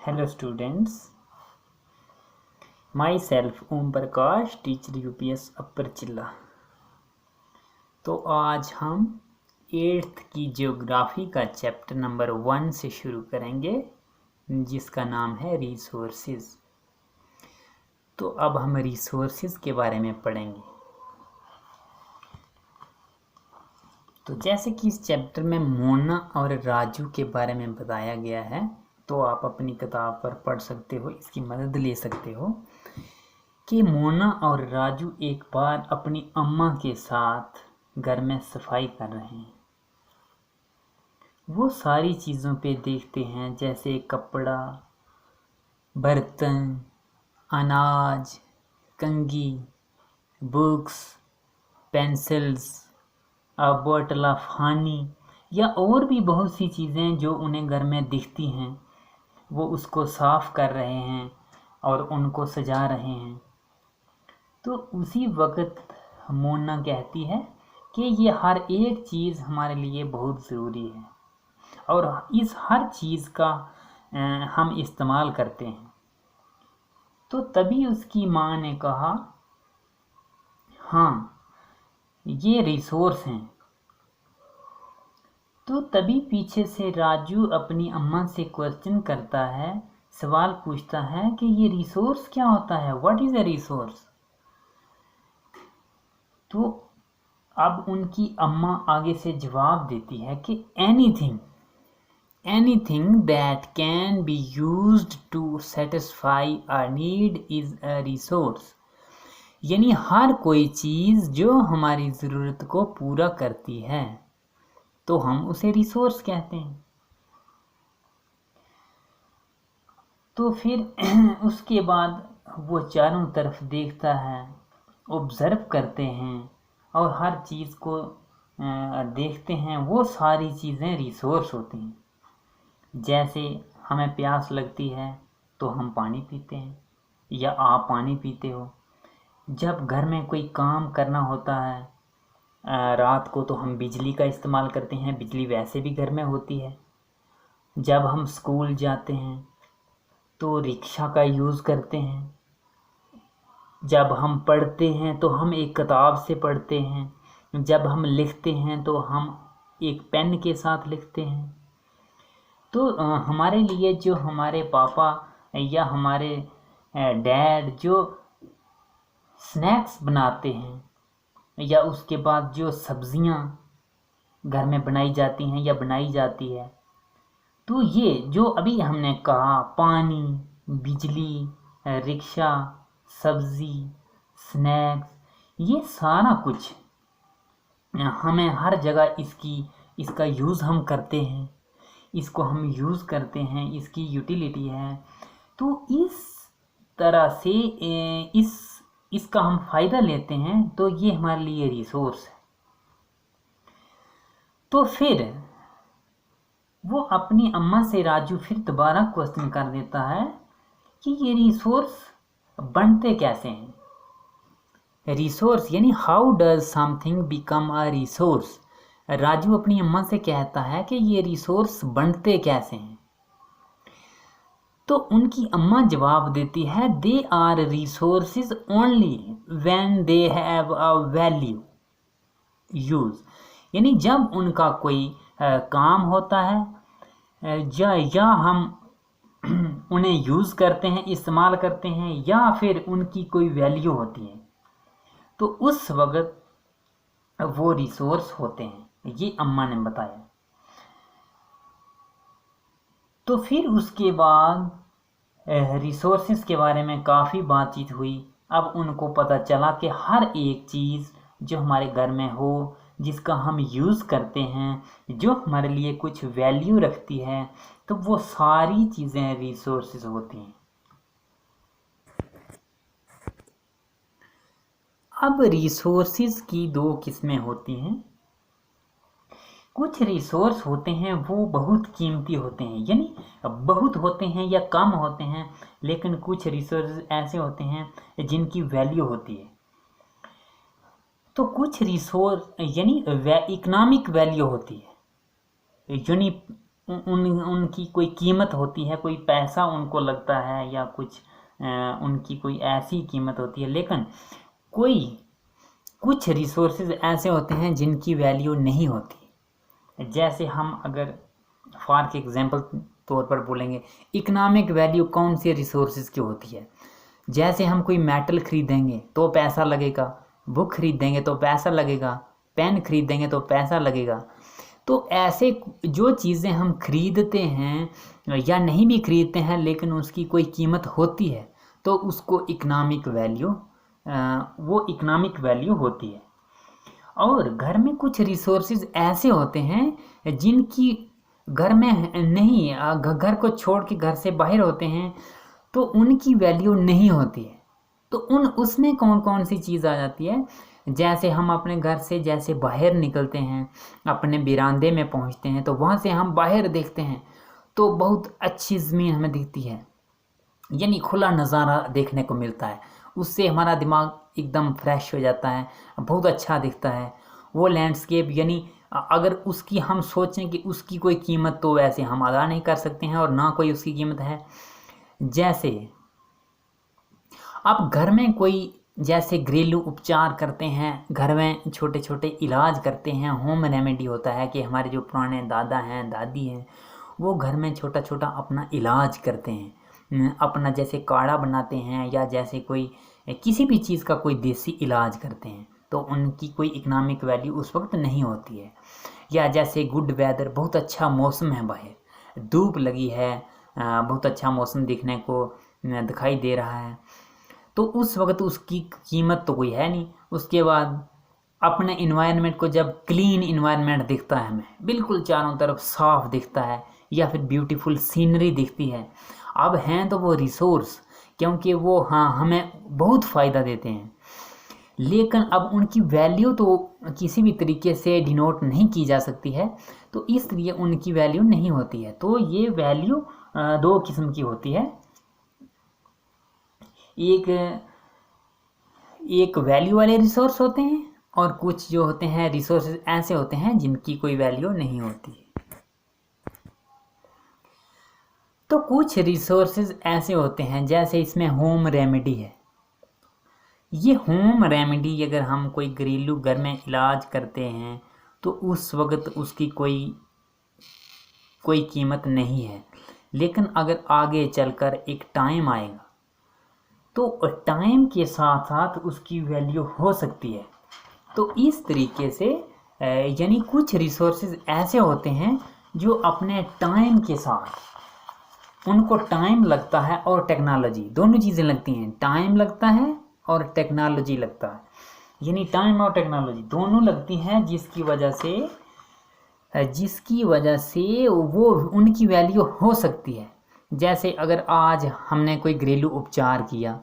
Hello students, myself Om Prakash teacher UPS अपर जिला। तो आज हम 8th की ज्योग्राफी का चैप्टर नंबर 1 से शुरू करेंगे जिसका नाम है रिसोर्सेज। तो अब हम रिसोर्सेज के बारे में पढ़ेंगे। तो जैसे कि इस चैप्टर में मोना और राजू के बारे में बताया गया है, तो आप अपनी किताब पर पढ़ सकते हो, इसकी मदद ले सकते हो कि मोना और राजू एक बार अपनी अम्मा के साथ घर में सफाई कर रहे हैं। वो सारी चीज़ों पे देखते हैं जैसे कपड़ा, बर्तन, अनाज, कंघी, books, pencils, bottle of honey या और भी बहुत सी चीज़ें जो उन्हें घर में दिखती हैं। वो उसको साफ़ कर रहे हैं और उनको सजा रहे हैं। तो उसी वक्त मोना कहती है कि ये हर एक चीज़ हमारे लिए बहुत ज़रूरी है और इस हर चीज़ का हम इस्तेमाल करते हैं। तो तभी उसकी माँ ने कहा, हाँ ये रिसोर्स हैं। तो तभी पीछे से राजू अपनी अम्मा से क्वेश्चन करता है, सवाल पूछता है कि ये रिसोर्स क्या होता है, व्हाट इज़ अ रिसोर्स। तो अब उनकी अम्मा आगे से जवाब देती है कि anything that can be used to satisfy a need is a resource. यानी हर कोई चीज़ जो हमारी ज़रूरत को पूरा करती है तो हम उसे रिसोर्स कहते हैं। तो फिर उसके बाद वो चारों तरफ देखता है, ऑब्ज़र्व करते हैं और हर चीज़ को देखते हैं। वो सारी चीज़ें रिसोर्स होती हैं। जैसे हमें प्यास लगती है तो हम पानी पीते हैं या आप पानी पीते हो। जब घर में कोई काम करना होता है रात को तो हम बिजली का इस्तेमाल करते हैं, बिजली वैसे भी घर में होती है। जब हम स्कूल जाते हैं तो रिक्शा का यूज़ करते हैं। जब हम पढ़ते हैं तो हम एक किताब से पढ़ते हैं। जब हम लिखते हैं तो हम एक पेन के साथ लिखते हैं। तो हमारे लिए जो हमारे पापा या हमारे डैड जो स्नैक्स बनाते हैं या उसके बाद जो सब्जियां घर में बनाई जाती हैं या बनाई जाती है, तो ये जो अभी हमने कहा पानी, बिजली, रिक्शा, सब्ज़ी, स्नैक्स, ये सारा कुछ हमें हर जगह इसका यूज़ हम करते हैं। इसको हम यूज़ करते हैं, इसकी यूटिलिटी है। तो इस तरह से इसका हम फ़ायदा लेते हैं, तो ये हमारे लिए रिसोर्स है। तो फिर वो अपनी अम्मा से राजू फिर दोबारा क्वेश्चन कर देता है कि ये रिसोर्स बनते कैसे हैं। रिसोर्स यानी how does something become a resource. Raju अपनी अम्मा से कहता है कि ये रिसोर्स बनते कैसे हैं। तो उनकी अम्मा जवाब देती है, they are resources only when they have a value use. यानी जब उनका कोई काम होता है या हम उन्हें यूज़ करते हैं, इस्तेमाल करते हैं, या फिर उनकी कोई वैल्यू होती है, तो उस वक्त वो रिसोर्स होते हैं। ये अम्मा ने बताया। तो फिर उसके बाद रिसोर्सेज के बारे में काफ़ी बातचीत हुई। अब उनको पता चला कि हर एक चीज़ जो हमारे घर में हो, जिसका हम यूज़ करते हैं, जो हमारे लिए कुछ वैल्यू रखती है, तो वो सारी चीज़ें रिसोर्सेज होती हैं। अब रिसोर्सेज की दो किस्में होती हैं। कुछ रिसोर्स होते हैं वो बहुत कीमती होते हैं, यानी बहुत होते हैं या कम होते हैं, लेकिन कुछ रिसोर्स ऐसे होते हैं जिनकी वैल्यू होती है। तो कुछ रिसोर्स यानी इकोनॉमिक वैल्यू होती है, यानी उनकी कोई कीमत होती है, कोई पैसा उनको लगता है या कुछ उनकी कोई ऐसी कीमत होती है। लेकिन कुछ रिसोर्सेज ऐसे होते हैं जिनकी वैल्यू नहीं होती। जैसे हम अगर फॉर एग्जांपल तौर पर बोलेंगे, इकोनॉमिक वैल्यू कौन से रिसोर्सेज की होती है। जैसे हम कोई मेटल खरीदेंगे तो पैसा लगेगा, बुक खरीदेंगे तो पैसा लगेगा, पेन खरीदेंगे तो पैसा लगेगा। तो ऐसे जो चीज़ें हम खरीदते हैं या नहीं भी खरीदते हैं लेकिन उसकी कोई कीमत होती है तो उसको इकोनॉमिक वैल्यू वो इकोनॉमिक वैल्यू होती है। और घर में कुछ रिसोर्सेज ऐसे होते हैं जिनकी घर में नहीं, घर को छोड़ के घर से बाहर होते हैं तो उनकी वैल्यू नहीं होती है। तो उसमें कौन कौन सी चीज़ आ जाती है। जैसे हम अपने घर से जैसे बाहर निकलते हैं, अपने बिरांदे में पहुंचते हैं तो वहाँ से हम बाहर देखते हैं तो बहुत अच्छी ज़मीन हमें दिखती है, यानी खुला नज़ारा देखने को मिलता है। उससे हमारा दिमाग एकदम फ्रेश हो जाता है, बहुत अच्छा दिखता है वो लैंडस्केप। यानी अगर उसकी हम सोचें कि उसकी कोई कीमत तो वैसे हम अदा नहीं कर सकते हैं और ना कोई उसकी कीमत है। जैसे आप घर में कोई जैसे घरेलू उपचार करते हैं, घर में छोटे छोटे इलाज करते हैं, होम रेमेडी होता है कि हमारे जो पुराने दादा हैं दादी हैं वो घर में छोटा छोटा अपना इलाज करते हैं, अपना जैसे काढ़ा बनाते हैं या जैसे कोई किसी भी चीज़ का कोई देसी इलाज करते हैं तो उनकी कोई इकोनॉमिक वैल्यू उस वक्त नहीं होती है। या जैसे गुड वेदर, बहुत अच्छा मौसम है, बाहर धूप लगी है, बहुत अच्छा मौसम दिखने को दिखाई दे रहा है तो उस वक्त उसकी कीमत तो कोई है नहीं। उसके बाद अपने इन्वायरमेंट को जब क्लीन इन्वायरमेंट दिखता है, हमें बिल्कुल चारों तरफ साफ दिखता है या फिर ब्यूटीफुल सीनरी दिखती है, अब हैं तो वो रिसोर्स, क्योंकि वो हाँ हमें बहुत फ़ायदा देते हैं लेकिन अब उनकी वैल्यू तो किसी भी तरीके से डिनोट नहीं की जा सकती है तो इसलिए उनकी वैल्यू नहीं होती है। तो ये वैल्यू दो किस्म की होती है। एक वैल्यू वाले रिसोर्स होते हैं और कुछ जो होते हैं रिसोर्सेज ऐसे होते हैं जिनकी कोई वैल्यू नहीं होती। तो कुछ रिसोर्सेज ऐसे होते हैं जैसे इसमें होम रेमेडी है। ये होम रेमेडी अगर हम कोई घरेलू घर में इलाज करते हैं तो उस वक्त उसकी कोई कीमत नहीं है। लेकिन अगर आगे चलकर एक टाइम आएगा तो टाइम के साथ साथ उसकी वैल्यू हो सकती है। तो इस तरीके से यानी कुछ रिसोर्सेज ऐसे होते हैं जो अपने टाइम के साथ, उनको टाइम लगता है और टेक्नोलॉजी, दोनों चीज़ें लगती हैं, टाइम लगता है और टेक्नोलॉजी लगता है, यानी टाइम और टेक्नोलॉजी दोनों लगती हैं जिसकी वजह से वो उनकी वैल्यू हो सकती है। जैसे अगर आज हमने कोई घरेलू उपचार किया,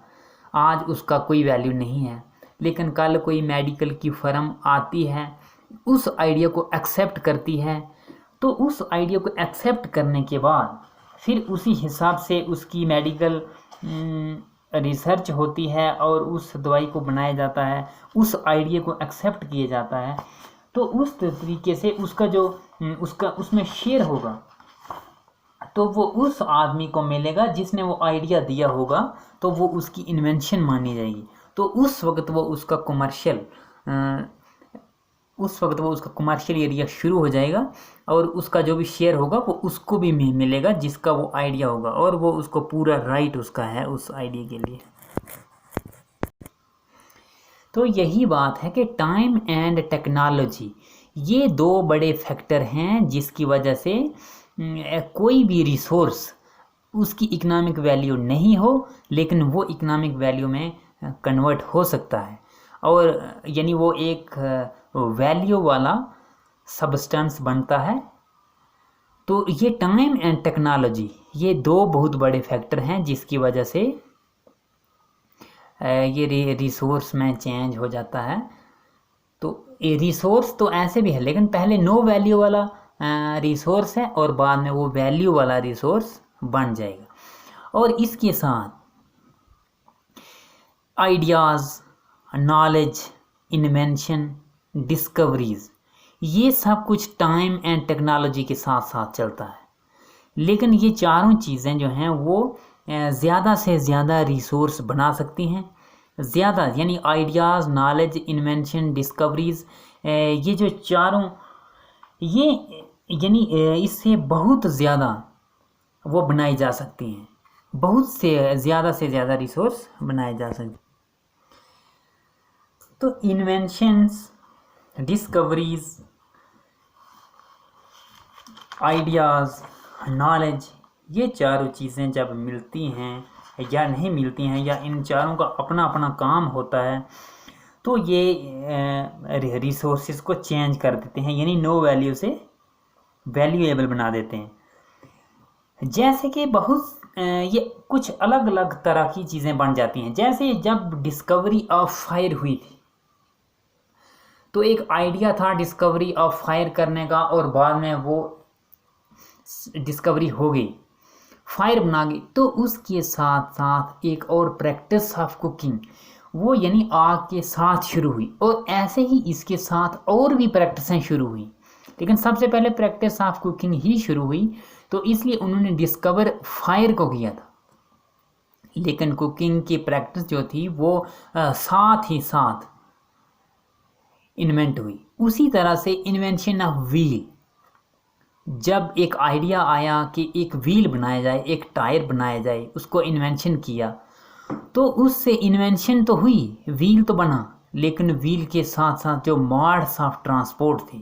आज उसका कोई वैल्यू नहीं है, लेकिन कल कोई मेडिकल की फर्म आती है, उस आइडिया को एक्सेप्ट करती है, तो उस आइडिया को एक्सेप्ट करने के बाद फिर उसी हिसाब से उसकी मेडिकल रिसर्च होती है और उस दवाई को बनाया जाता है, उस आइडिया को एक्सेप्ट किया जाता है। तो उस तरीके से उसमें शेयर होगा तो वो उस आदमी को मिलेगा जिसने वो आइडिया दिया होगा, तो वो उसकी इन्वेंशन मानी जाएगी। तो उस वक्त वो उसका कमर्शियल एरिया शुरू हो जाएगा और उसका जो भी शेयर होगा वो उसको भी मिलेगा जिसका वो आइडिया होगा, और वो उसको पूरा राइट उसका है उस आइडिया के लिए। तो यही बात है कि टाइम एंड टेक्नोलॉजी ये दो बड़े फैक्टर हैं जिसकी वजह से कोई भी रिसोर्स उसकी इकोनॉमिक वैल्यू नहीं हो लेकिन वो इकोनॉमिक वैल्यू में कन्वर्ट हो सकता है, और यानी वो एक वैल्यू वाला सब्सटेंस बनता है। तो ये टाइम एंड टेक्नोलॉजी ये दो बहुत बड़े फैक्टर हैं जिसकी वजह से ये रिसोर्स में चेंज हो जाता है। तो ये रिसोर्स तो ऐसे भी है लेकिन पहले नो वैल्यू वाला रिसोर्स है और बाद में वो वैल्यू वाला रिसोर्स बन जाएगा। और इसके साथ आइडियाज़, नॉलेज, इन्वेंशन, डिस्कवरीज ये सब कुछ टाइम एंड टेक्नोलॉजी के साथ साथ चलता है। लेकिन ये चारों चीज़ें जो हैं वो ज़्यादा से ज़्यादा रिसोर्स बना सकती हैं। ज़्यादा यानी आइडियाज़, नॉलेज, इन्वेंशन, डिस्कवरीज़, ये जो चारों ये यानी इससे बहुत ज़्यादा वो बनाई जा सकती हैं, बहुत से ज़्यादा रिसोर्स बनाए जा सकते। तो इन्वेंशंस, डिस्कवरीज़, आइडियाज़, नॉलेज, ये चारों चीज़ें जब मिलती हैं या नहीं मिलती हैं या इन चारों का अपना अपना काम होता है तो ये रिसोर्सेज को चेंज कर देते हैं, यानी नो वैल्यू से वैल्यूएबल बना देते हैं। जैसे कि बहुत ये कुछ अलग अलग तरह की चीज़ें बन जाती हैं। जैसे जब डिस्कवरी ऑफ फायर हुई थी तो एक आइडिया था डिस्कवरी ऑफ फायर करने का और बाद में वो डिस्कवरी हो गई, फायर बना गई। तो उसके साथ साथ एक और प्रैक्टिस ऑफ कुकिंग, वो यानी आग के साथ शुरू हुई और ऐसे ही इसके साथ और भी प्रैक्टिसें शुरू हुई, लेकिन सबसे पहले प्रैक्टिस ऑफ कुकिंग ही शुरू हुई। तो इसलिए उन्होंने डिस्कवर फायर को किया था, लेकिन कुकिंग की प्रैक्टिस जो थी वो साथ ही साथ इन्वेंट हुई। उसी तरह से इन्वेंशन ऑफ व्हील, जब एक आइडिया आया कि एक व्हील बनाया जाए, एक टायर बनाया जाए, उसको इन्वेंशन किया तो उससे इन्वेंशन तो हुई, व्हील तो बना, लेकिन व्हील के साथ साथ जो मोड्स ऑफ ट्रांसपोर्ट थे,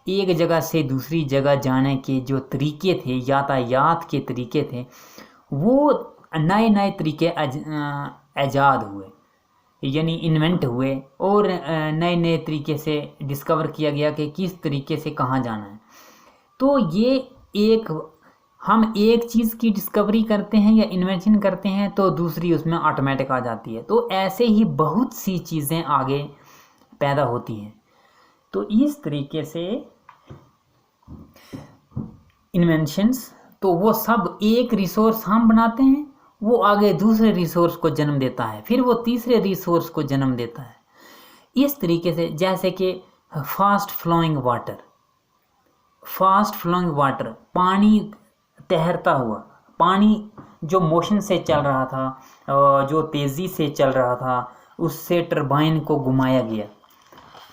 एक जगह से दूसरी जगह जाने के जो तरीके थे, यातायात के तरीके थे, वो नए नए तरीके ईजाद हुए, यानी इन्वेंट हुए और नए नए तरीके से डिस्कवर किया गया कि किस तरीके से कहाँ जाना है। तो ये हम एक चीज़ की डिस्कवरी करते हैं या इन्वेंशन करते हैं तो दूसरी उसमें ऑटोमेटिक आ जाती है। तो ऐसे ही बहुत सी चीज़ें आगे पैदा होती हैं। तो इस तरीके से इन्वेंशंस, तो वो सब एक रिसोर्स हम बनाते हैं, वो आगे दूसरे रिसोर्स को जन्म देता है, फिर वो तीसरे रिसोर्स को जन्म देता है। इस तरीके से जैसे कि फास्ट फ्लोइंग वाटर, पानी तैरता हुआ, पानी जो मोशन से चल रहा था, जो तेज़ी से चल रहा था, उससे टरबाइन को घुमाया गया,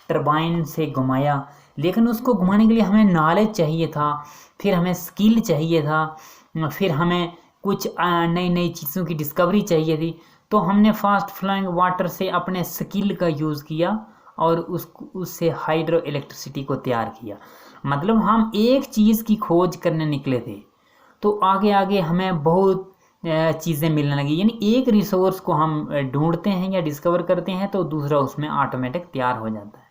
टरबाइन से घुमाया, लेकिन उसको घुमाने के लिए हमें नॉलेज चाहिए था, फिर हमें स्किल चाहिए था, फिर हमें कुछ नई नई चीज़ों की डिस्कवरी चाहिए थी। तो हमने फास्ट फ्लोइंग वाटर से अपने स्किल का यूज़ किया और उससे हाइड्रो इलेक्ट्रिसिटी को तैयार किया। मतलब हम एक चीज़ की खोज करने निकले थे तो आगे आगे हमें बहुत चीज़ें मिलने लगी, यानी एक रिसोर्स को हम ढूंढते हैं या डिस्कवर करते हैं तो दूसरा उसमें ऑटोमेटिक तैयार हो जाता है।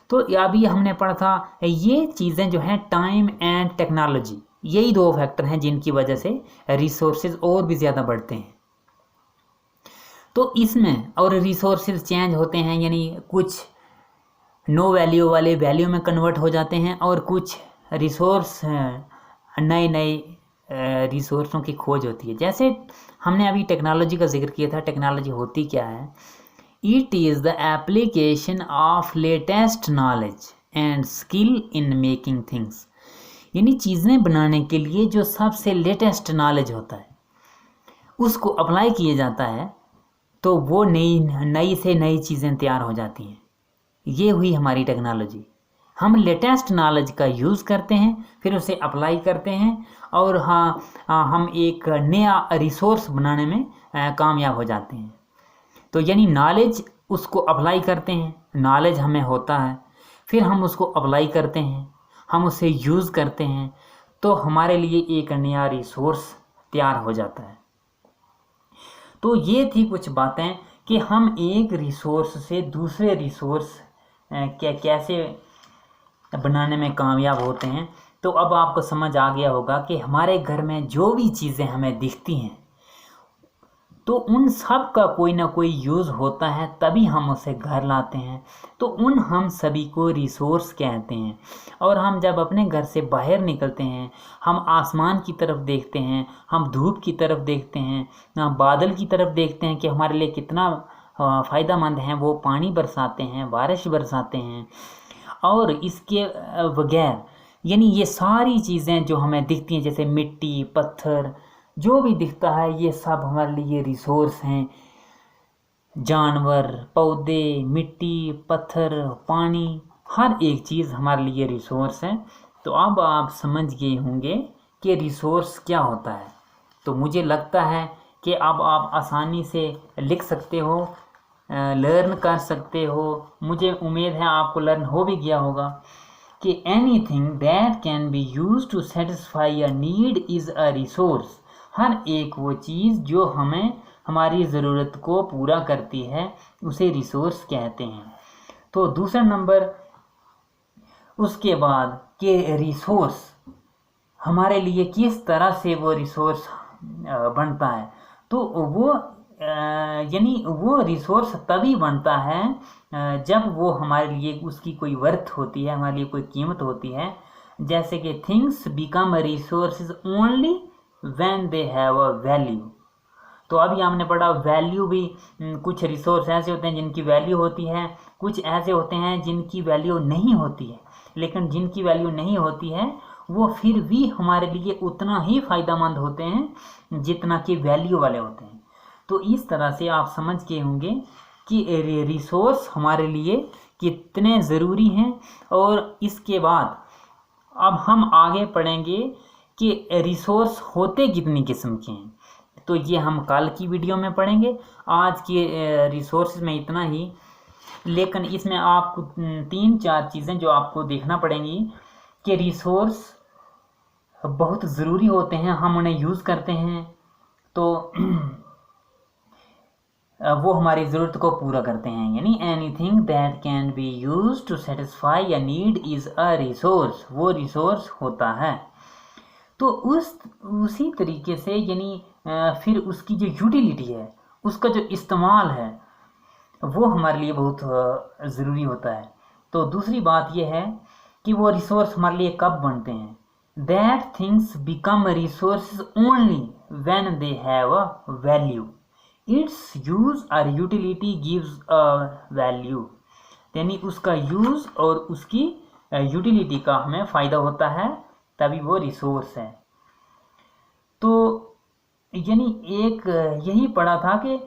तो अभी हमने पढ़ा था ये चीज़ें जो हैं टाइम एंड टेक्नोलॉजी, यही दो फैक्टर हैं जिनकी वजह से रिसोर्सेज और भी ज़्यादा बढ़ते हैं। तो इसमें और रिसोर्सेज चेंज होते हैं, यानी कुछ नो वैल्यू वाले वैल्यू में कन्वर्ट हो जाते हैं और कुछ रिसोर्स नए नए रिसोर्सों की खोज होती है। जैसे हमने अभी टेक्नोलॉजी का जिक्र किया था, टेक्नोलॉजी होती क्या है? It is the application of latest knowledge and skill in making things, यानी चीज़ें बनाने के लिए जो सबसे लेटेस्ट नॉलेज होता है उसको अप्लाई किया जाता है तो वो नई से नई चीज़ें तैयार हो जाती हैं। ये हुई हमारी टेक्नोलॉजी। हम लेटेस्ट नॉलेज का यूज़ करते हैं, फिर उसे अप्लाई करते हैं और हम एक नया रिसोर्स बनाने में कामयाब हो जाते हैं। तो यानी नॉलेज उसको अप्लाई करते हैं, नॉलेज हमें होता है, फिर हम उसको अप्लाई करते हैं, हम उसे यूज़ करते हैं तो हमारे लिए एक नया रिसोर्स तैयार हो जाता है। तो ये थी कुछ बातें कि हम एक रिसोर्स से दूसरे रिसोर्स कैसे बनाने में कामयाब होते हैं। तो अब आपको समझ आ गया होगा कि हमारे घर में जो भी चीज़ें हमें दिखती हैं तो उन सब का कोई ना कोई यूज़ होता है, तभी हम उसे घर लाते हैं। तो हम सभी को रिसोर्स कहते हैं। और हम जब अपने घर से बाहर निकलते हैं, हम आसमान की तरफ देखते हैं, हम धूप की तरफ देखते हैं, बादल की तरफ देखते हैं कि हमारे लिए कितना फ़ायदेमंद हैं, वो पानी बरसाते हैं, बारिश बरसाते हैं। और इसके बगैर यानी ये सारी चीज़ें जो हमें दिखती हैं, जैसे मिट्टी, पत्थर, जो भी दिखता है ये सब हमारे लिए रिसोर्स हैं। जानवर, पौधे, मिट्टी, पत्थर, पानी, हर एक चीज़ हमारे लिए रिसोर्स है। तो अब आप समझ गए होंगे कि रिसोर्स क्या होता है। तो मुझे लगता है कि अब आप आसानी से लिख सकते हो, लर्न कर सकते हो। मुझे उम्मीद है आपको लर्न हो भी गया होगा कि anything that can be use to satisfy a need is a resource. हर एक वो चीज़ जो हमें हमारी ज़रूरत को पूरा करती है उसे रिसोर्स कहते हैं। तो दूसरा नंबर उसके बाद कि रिसोर्स हमारे लिए किस तरह से वो रिसोर्स बनता है। तो वो यानी वो रिसोर्स तभी बनता है जब वो हमारे लिए उसकी कोई वर्थ होती है, हमारे लिए कोई कीमत होती है। जैसे कि things become resources only when they have a value. तो अभी हमने पढ़ा वैल्यू भी, कुछ रिसोर्स ऐसे होते हैं जिनकी वैल्यू होती है, कुछ ऐसे होते हैं जिनकी वैल्यू नहीं होती है। लेकिन जिनकी वैल्यू नहीं होती है वो फिर भी हमारे लिए उतना ही फ़ायदेमंद होते हैं जितना कि वैल्यू वाले होते हैं। तो इस तरह से आप समझ गए होंगे कि रिसोर्स हमारे लिए कितने ज़रूरी हैं। और इसके बाद अब हम आगे पढ़ेंगे कि रिसोर्स होते कितनी किस्म के हैं। तो ये हम कल की वीडियो में पढ़ेंगे। आज के रिसोर्स में इतना ही, लेकिन इसमें आपको 3-4 चीज़ें जो आपको देखना पड़ेंगी कि रिसोर्स बहुत ज़रूरी होते हैं, हम उन्हें यूज़ करते हैं तो वो हमारी ज़रूरत को पूरा करते हैं। यानी anything that can be use to satisfy a need is a resource, वो रिसोर्स होता है। तो उसी तरीके से यानी फिर उसकी जो यूटिलिटी है, उसका जो इस्तेमाल है, वो हमारे लिए बहुत ज़रूरी होता है। तो दूसरी बात यह है कि वो रिसोर्स हमारे लिए कब बनते हैं। That things become resources only when they have a value. It's use और यूटिलिटी गिव्स अ वैल्यू। यानी उसका यूज़ और उसकी यूटिलिटी का हमें फ़ायदा होता है, तभी वो रिसोर्स है। तो यानी एक यही पढ़ा था कि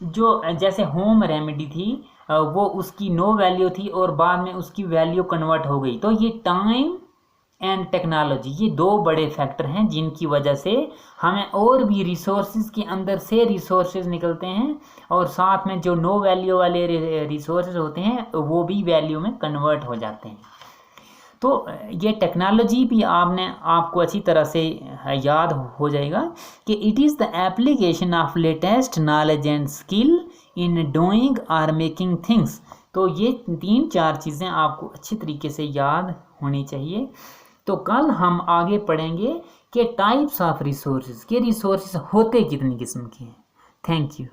जो जैसे होम रेमेडी थी वो उसकी नो वैल्यू थी और बाद में उसकी वैल्यू कन्वर्ट हो गई। तो ये टाइम एंड टेक्नोलॉजी, ये 2 बड़े फैक्टर हैं जिनकी वजह से हमें और भी रिसोर्सेज के अंदर से रिसोर्सेज निकलते हैं और साथ में जो नो वैल्यू वाले रिसोर्सेज होते हैं वो भी वैल्यू में कन्वर्ट हो जाते हैं। तो ये टेक्नोलॉजी भी आपको अच्छी तरह से याद हो जाएगा कि it is the application of latest knowledge and skill in doing और मेकिंग थिंग्स। तो ये 3-4 चीज़ें आपको अच्छी तरीके से याद होनी चाहिए। तो कल हम आगे पढ़ेंगे कि टाइप्स ऑफ रिसोर्सेज, के रिसोर्सेज होते कितनी किस्म के हैं। Thank you.